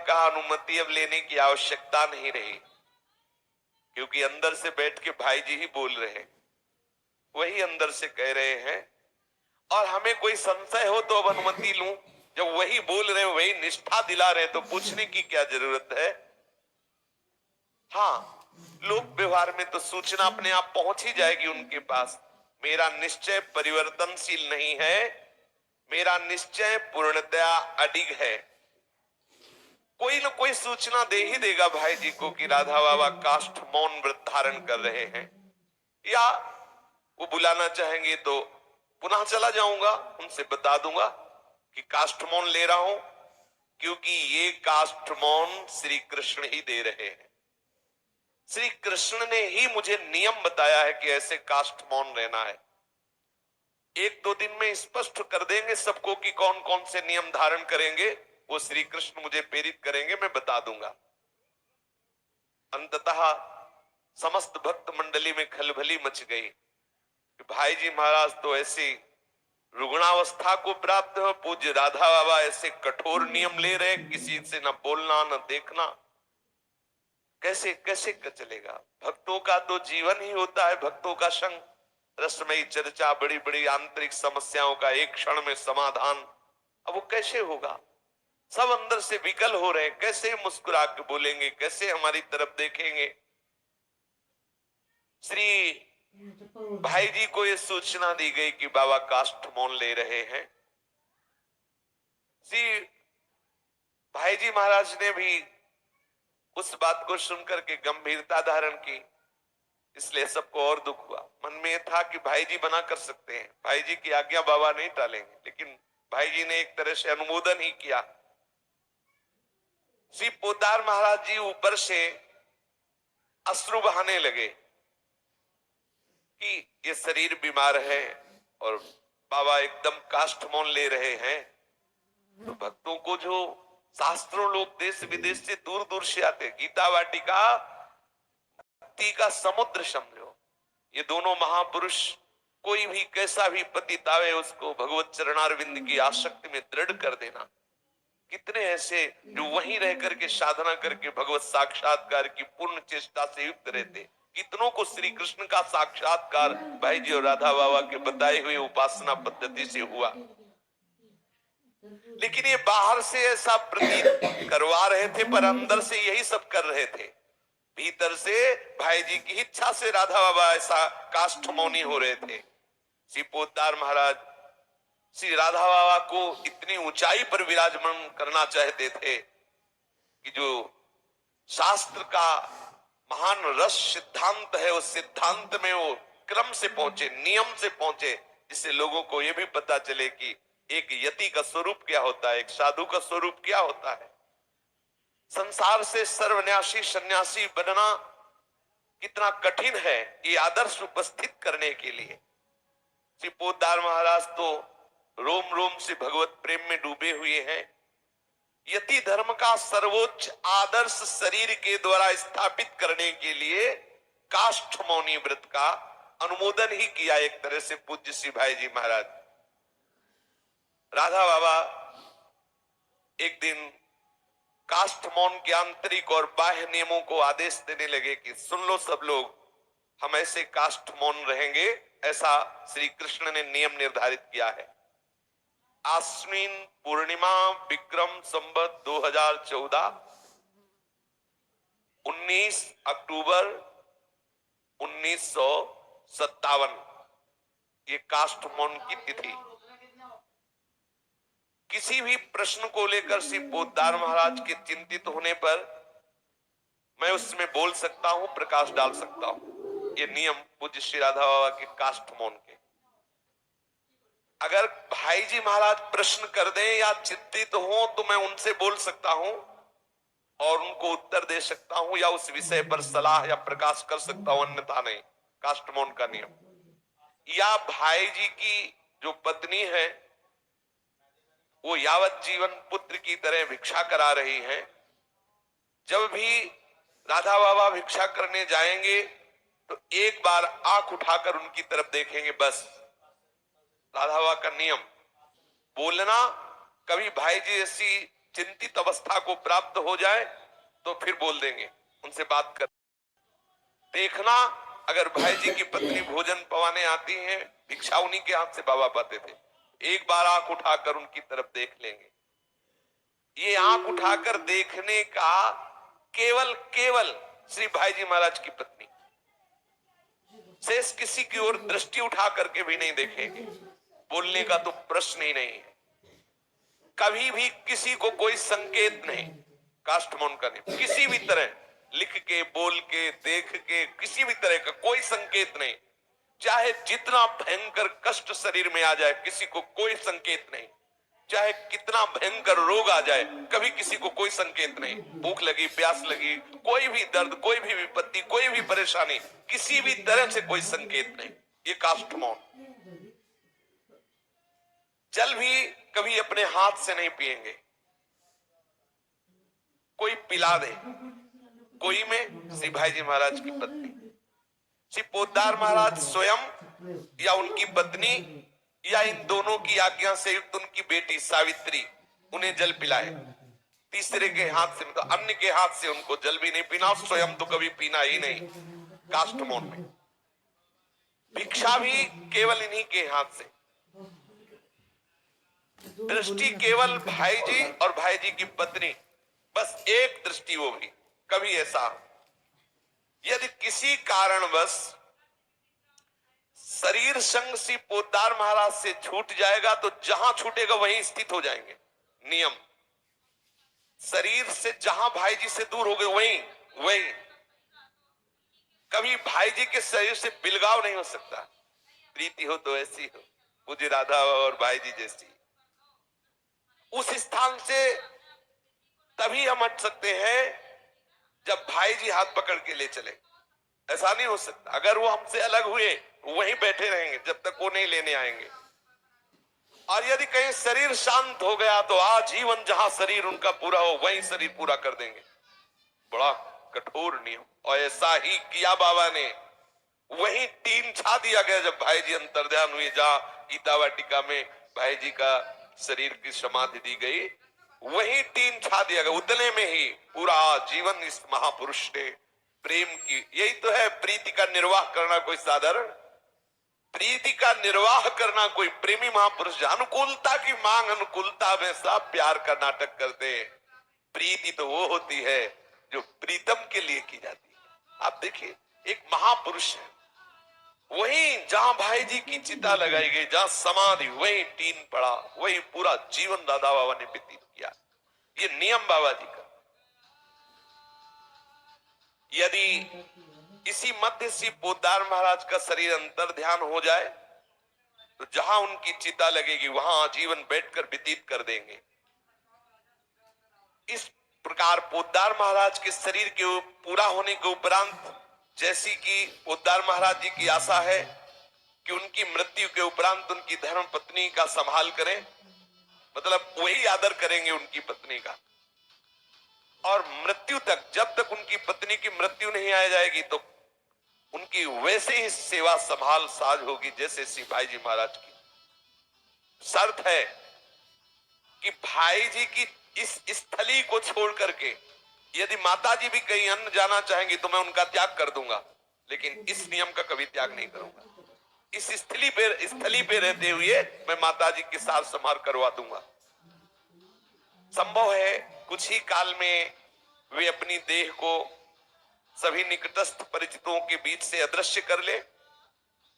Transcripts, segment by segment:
कहा अनुमति अब लेने की आवश्यकता नहीं रही, क्योंकि अंदर से बैठ के भाई जी ही बोल रहे हैं, वही अंदर से कह रहे हैं। और हमें कोई संशय हो तो अब अनुमति लूं, जब वही बोल रहे, वही निष्ठा दिला रहे, तो पूछने की क्या जरूरत है। हाँ, लोक व्यवहार में तो सूचना अपने आप पहुंच ही जाएगी उनके पास। मेरा निश्चय परिवर्तनशील नहीं है, मेरा निश्चय पूर्णतया अडिग है। कोई न कोई सूचना दे ही देगा भाई जी को कि राधा बाबा काष्ठ मौन व्रत धारण कर रहे हैं, या वो बुलाना चाहेंगे तो पुनः चला जाऊंगा, उनसे बता दूंगा कि काष्ठ मौन ले रहा हूं, क्योंकि ये काष्ठ मौन श्री कृष्ण ही दे रहे हैं। श्री कृष्ण ने ही मुझे नियम बताया है कि ऐसे काष्ठ मौन रहना है। एक दो दिन में स्पष्ट कर देंगे सबको कि कौन कौन से नियम धारण करेंगे, वो श्री कृष्ण मुझे प्रेरित करेंगे, मैं बता दूंगा। अंततः समस्त भक्त मंडली में खलबली मच गई कि भाई जी महाराज तो ऐसी रुग्णावस्था को प्राप्त हो, पूज्य राधा बाबा ऐसे कठोर नियम ले रहे, किसी से न बोलना न देखना, कैसे कैसे चलेगा। भक्तों का तो जीवन ही होता है भक्तों का संग, रसमयी चर्चा, बड़ी बड़ी आंतरिक समस्याओं का एक क्षण में समाधान। अब वो कैसे होगा। सब अंदर से विकल हो रहे हैं, कैसे मुस्कुरा के बोलेंगे, कैसे हमारी तरफ देखेंगे। श्री भाई जी को ये सूचना दी गई कि बाबा काष्ठ मौन ले रहे हैं। श्री भाई जी महाराज ने भी उस बात को सुनकर के गंभीरता धारण की, इसलिए सबको और दुख हुआ। मन में था कि भाई जी बना कर सकते हैं, भाई जी की आज्ञा बाबा नहीं टालेंगे, लेकिन भाई जी ने एक तरह से अनुमोदन ही किया। श्री पोदार महाराज जी ऊपर से अश्रु बहाने लगे कि ये शरीर बीमार है और बाबा एकदम काष्ठ मौन ले रहे हैं। तो भक्तों को जो शास्त्रों लोग देश विदेश से दूर दूर से आते, गीता वाटिका भक्ति का समुद्र समझो। ये दोनों महापुरुष, कोई भी कैसा भी पतित आवे उसको भगवत चरणारविंद की आसक्ति में दृढ़ कर देना। कितने ऐसे जो वहीं रह करके साधना करके भगवत साक्षात्कार की पूर्ण चेष्टा से युक्त रहते। कितनों को श्री कृष्ण का साक्षात्कार भाई जी और राधा बाबा के बताए हुए उपासना पद्धति से हुआ। लेकिन ये बाहर से ऐसा प्रतीत करवा रहे थे, पर अंदर से यही सब कर रहे थे। भीतर से भाई जी की इच्छा से राधा बाबा ऐसा काष्ठ मौनी हो रहे थे। श्री पोदार महाराज श्री राधा बाबा को इतनी ऊंचाई पर विराजमान करना चाहते थे कि जो शास्त्र का महान रस सिद्धांत है, उस सिद्धांत में वो क्रम से पहुंचे, नियम से पहुंचे, जिससे लोगों को यह भी पता चले कि एक यति का स्वरूप क्या होता है, एक साधु का स्वरूप क्या होता है। संसार से सर्वन्यासी सन्यासी बनना कितना कठिन है, ये आदर्श उपस्थित करने के लिए श्री पोदार महाराज तो रोम रोम से भगवत प्रेम में डूबे हुए हैं। यति धर्म का सर्वोच्च आदर्श शरीर के द्वारा स्थापित करने के लिए काष्ठ मौनी व्रत का अनुमोदन ही किया एक तरह से पूज्य श्री भाई जी महाराज। राधा बाबा एक दिन काष्ठ मौन के आंतरिक और बाह्य नियमों को आदेश देने लगे कि सुन लो सब लोग, हम ऐसे काष्ठ मौन रहेंगे, ऐसा श्री कृष्ण ने नियम निर्धारित किया है। आश्विन पूर्णिमा विक्रम संवत 2014 19 अक्टूबर 1957 ये काष्ठ मौन की तिथि। किसी भी प्रश्न को लेकर श्री पोदार महाराज के चिंतित होने पर मैं उसमें बोल सकता हूं, प्रकाश डाल सकता हूं। ये नियम पूज्य श्री राधा बाबा के काष्ठ मौन के। अगर भाई जी महाराज प्रश्न कर दें या चिंतित हो तो मैं उनसे बोल सकता हूं और उनको उत्तर दे सकता हूं, या उस विषय पर सलाह या प्रकाश कर सकता हूं, अन्यथा नहीं। काष्ठ मौन का नियम। या भाई जी की जो पत्नी है वो यावत जीवन पुत्र की तरह भिक्षा करा रही हैं। जब भी राधा बाबा भिक्षा करने जाएंगे तो एक बार आंख उठाकर उनकी तरफ देखेंगे, बस। राधा बाबा का नियम बोलना, कभी भाई जी ऐसी चिंतित अवस्था को प्राप्त हो जाए तो फिर बोल देंगे, उनसे बात कर। देखना, अगर भाई जी की पत्नी भोजन पवाने आती हैं, भिक्षा उन्हीं के हाथ से बाबा पाते थे, एक बार आंख उठाकर उनकी तरफ देख लेंगे। ये आंख उठाकर देखने का केवल केवल श्री भाई जी महाराज की पत्नी, शेष किसी की ओर दृष्टि उठा करके भी नहीं देखेंगे। बोलने का तो प्रश्न ही नहीं है। कभी भी किसी को कोई संकेत नहीं, काष्ठमौन का नहीं, किसी भी तरह लिख के, बोल के, देख के, किसी भी तरह का कोई संकेत नहीं। चाहे जितना भयंकर कष्ट शरीर में आ जाए, किसी को कोई संकेत नहीं। चाहे कितना भयंकर रोग आ जाए, कभी किसी को कोई संकेत नहीं। भूख लगी, प्यास लगी, कोई भी दर्द, कोई भी विपत्ति, कोई भी परेशानी, किसी भी तरह से कोई संकेत नहीं। ये काष्ठमौन। जल भी कभी अपने हाथ से नहीं पिएंगे, कोई पिला दे। कोई में श्री भाई जी महाराज की पत्नी, श्री पोद्दार महाराज स्वयं या उनकी पत्नी या इन दोनों की आज्ञा से युक्त उनकी बेटी सावित्री उन्हें जल पिलाए। तीसरे के हाथ से, मतलब अन्य के हाथ से उनको जल भी नहीं पीना, स्वयं तो कभी पीना ही नहीं। काष्ठमौन में भिक्षा भी केवल इन्हीं के हाथ से। दृष्टि केवल भाई जी और भाई जी की पत्नी, बस एक दृष्टि, वो भी कभी ऐसा यदि किसी कारणवश शरीर संग श्री पोद्दार महाराज से छूट जाएगा तो जहां छूटेगा वहीं स्थित हो जाएंगे। नियम, शरीर से जहां भाई जी से दूर हो गए वहीं कभी भाई जी के शरीर से बिलगाव नहीं हो सकता। प्रीति हो तो ऐसी हो, मुझे राधा और भाई जी जैसी। उस स्थान से तभी हम हट सकते हैं जब भाई जी हाथ पकड़ के ले चले। ऐसा नहीं हो सकता। अगर वो हमसे अलग हुए, वहीं बैठे रहेंगे जब तक वो नहीं लेने आएंगे। और यदि कहीं शरीर शांत हो गया तो आजीवन जहां शरीर उनका पूरा हो वहीं शरीर पूरा कर देंगे। बड़ा कठोर नियम। और ऐसा ही किया बाबा ने। वहीं टीन छा दिया गया जब भाई जी अंतर्ध्यान हुए, जहां गीता वाटिका में भाई जी का शरीर की समाधि दी गई, वहीं टीन छा दिया गया। उतने में ही पूरा जीवन इस महापुरुष ने प्रेम की, यही तो है प्रीति का निर्वाह करना कोई साधारण, प्रीति का निर्वाह करना कोई प्रेमी महापुरुष। अनुकूलता की मांग अनुकूलता में सब प्यार का नाटक करते हैं। प्रीति तो वो होती है जो प्रीतम के लिए की जाती है। आप देखिए, एक महापुरुष है, वहीं जहां भाई जी की चिता लगाई गई, जहां समाधि, वहीं टीन पड़ा, वहीं पूरा जीवन दादा बाबा ने व्यतीत किया। ये नियम बाबा जी का। यदि इसी मध्य श्री पोद्दार महाराज का शरीर अंतर ध्यान हो जाए तो जहां उनकी चिता लगेगी वहां आजीवन बैठकर व्यतीत कर देंगे। इस प्रकार पोद्दार महाराज के शरीर के पूरा होने के उपरांत, जैसी कि पोद्दार महाराज जी की आशा है कि उनकी मृत्यु के उपरांत उनकी धर्म पत्नी का संभाल करें, मतलब वही आदर करेंगे उनकी पत्नी का। और मृत्यु तक, जब तक उनकी पत्नी की मृत्यु नहीं आ जाएगी तो उनकी वैसे ही सेवा संभाल साज होगी जैसे श्री भाई जी महाराज की। शर्त है कि भाई जी की इस स्थली को छोड़ करके यदि माता जी भी कहीं अन्य जाना चाहेंगी तो मैं उनका त्याग कर दूंगा, लेकिन इस नियम का कभी त्याग नहीं करूंगा। इस स्थली पे रहते हुए मैं माता जी के साथ संभाल करवा दूंगा। संभव है कुछ ही काल में वे अपनी देह को सभी निकटस्थ परिचितों के बीच से अदृश्य कर ले,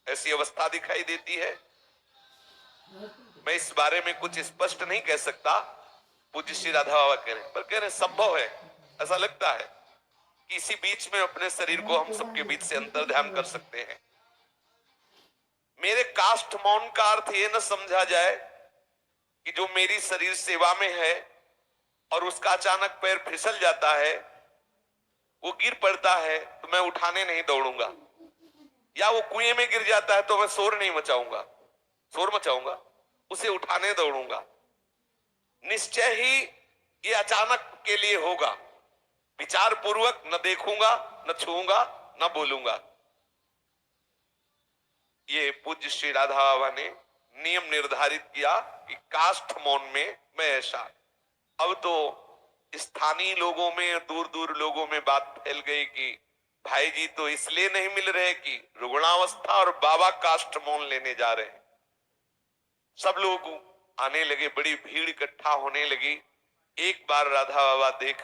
ऐसी अवस्था दिखाई देती है। मैं इस बारे में कुछ स्पष्ट नहीं कह सकता, पूज्य श्री राधा बाबा कह रहे, पर कह रहे संभव है। ऐसा लगता है कि इसी बीच में अपने शरीर को हम सबके बीच से अंतर्ध्यान कर सकते हैं। मेरे काष्ठ मौन का अर्थ ये न समझा जाए कि जो मेरी शरीर सेवा में है और उसका अचानक पैर फिसल जाता है, वो गिर पड़ता है तो मैं उठाने नहीं दौड़ूंगा, या वो कुएं में गिर जाता है तो मैं शोर मचाऊंगा, उसे उठाने दौड़ूंगा। निश्चय ही ये अचानक के लिए होगा। विचार पूर्वक न देखूंगा, न छूंगा, न बोलूंगा। ये पूज्य श्री राधा बाबा ने नियम निर्धारित किया कि काष्ठ मौन में मैं ऐसा। अब तो स्थानीय लोगों में, दूर दूर लोगों में बात फैल गई कि भाई जी तो इसलिए नहीं मिल रहे कि रुग्णावस्था और बाबा काष्ठमोल लेने जा रहे हैं। सब लोग आने लगे, बड़ी भीड़ इकट्ठा होने लगी। एक बार राधा बाबा देख